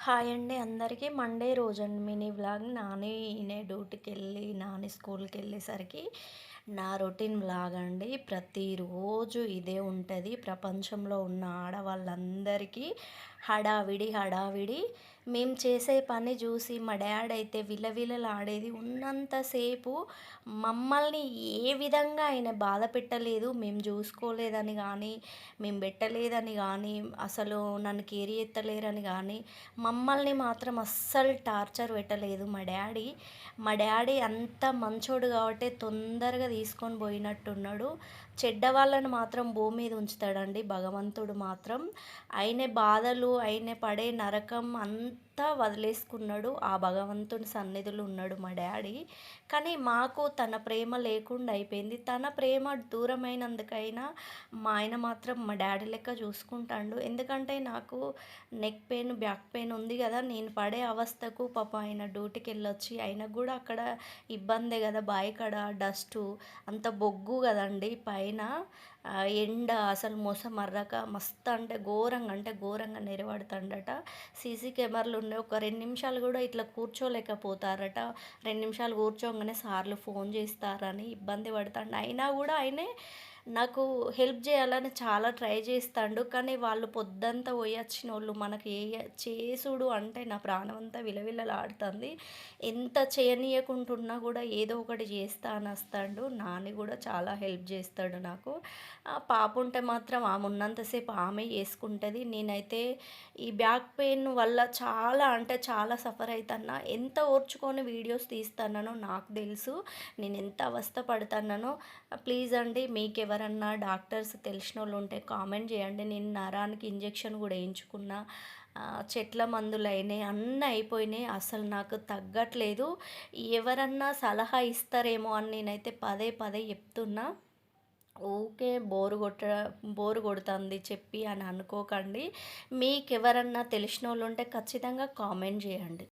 Hi అండి అందరికీ. Monday రోజండి మినీ వ్లాగ్. నాని స్కూల్కి వెళ్ళేసరికి నా రొటీన్ వ్లాగ్ అండి. ప్రతిరోజు ఇదే ఉంటుంది. ప్రపంచంలో ఉన్న ఆడవాళ్ళందరికీ హడావిడి హడావిడి. మేము చేసే పని చూసి మా డాడ్ అయితే విలవిలలాడేది. ఉన్నంతసేపు మమ్మల్ని ఏ విధంగా ఆయన బాధ పెట్టలేదు, మేము చూసుకోలేదని కానీ, మేము పెట్టలేదని కానీ, అసలు నన్ను కేర్ ఎత్తలేరని కానీ మమ్మల్ని మాత్రం అస్సలు టార్చర్ పెట్టలేదు మా డాడీ అంత మంచోడు కాబట్టి తొందరగా తీసుకొని పోయినట్టున్నాడు. చెడ్డవాళ్ళని మాత్రం భూమి మీద ఉంచుతాడండి భగవంతుడు మాత్రం. ఆయన బాధలు ఆయన పడే నరకం అంతా వదిలేసుకున్నాడు. ఆ భగవంతుని సన్నిధిలో ఉన్నాడు మా డాడీ. కానీ మాకు తన ప్రేమ లేకుండా అయిపోయింది. తన ప్రేమ దూరమైనందుకైనా మా ఆయన మాత్రం మా డాడీ లెక్క చూసుకుంటాడు. ఎందుకంటే నాకు నెక్ పెయిన్, బ్యాక్ పెయిన్ ఉంది కదా. నేను పడే అవస్థకు పాపం ఆయన డ్యూటీకి వెళ్ళొచ్చి ఆయనకు కూడా అక్కడ ఇబ్బందే కదా. బావి కాడ డస్టు అంత బొగ్గు కదండి పైన. ఎండ అసలు మర్రక మస్తు అంటే ఘోరంగా నెరవడుతుండట. సీసీ కెమెరాలు ఉన్నాయి. ఒక 2 నిమిషాలు కూడా ఇట్లా కూర్చోలేకపోతారట. 2 నిమిషాలు కూర్చోగానే సార్లు ఫోన్ చేస్తారని ఇబ్బంది పడుతుండు. అయినా కూడా ఆయనే నాకు హెల్ప్ చేయాలని చాలా ట్రై చేస్తాడు. కానీ వాళ్ళు పొద్దంతా పోయి వచ్చినోళ్ళు మనకి చేసుడు అంటే నా ప్రాణం అంతా విలవిలలాడుతుంది. ఎంత చేయనీయకుంటున్నా కూడా ఏదో ఒకటి చేస్తా అని వస్తాడు. నాని కూడా చాలా హెల్ప్ చేస్తాడు నాకు. పాప ఉంటే మాత్రం ఆమె ఉన్నంతసేపు ఆమె చేసుకుంటుంది. నేనైతే ఈ బ్యాక్ పెయిన్ వల్ల చాలా అంటే చాలా సఫర్ అవుతున్నా. ఎంత ఓర్చుకొని వీడియోస్ తీస్తున్నానో నాకు తెలుసు. నేను ఎంత అవస్థ పడుతున్నానో. ప్లీజ్ అండి, మీకు ఎవరన్నా డాక్టర్స్ తెలిసిన వాళ్ళు ఉంటే కామెంట్ చేయండి. నేను నరానికి ఇంజెక్షన్ కూడా వేయించుకున్నా. చెట్ల మందులు అయినాయి, అన్నీ అయిపోయినాయి. అసలు నాకు తగ్గట్లేదు. ఎవరన్నా సలహా ఇస్తారేమో అని నేనైతే పదే పదే చెప్తున్నా. ఊకే బోరు కొడుతుంది చెప్పి అని అనుకోకండి. మీకు ఎవరన్నా తెలిసిన వాళ్ళు ఉంటే ఖచ్చితంగా కామెంట్ చేయండి.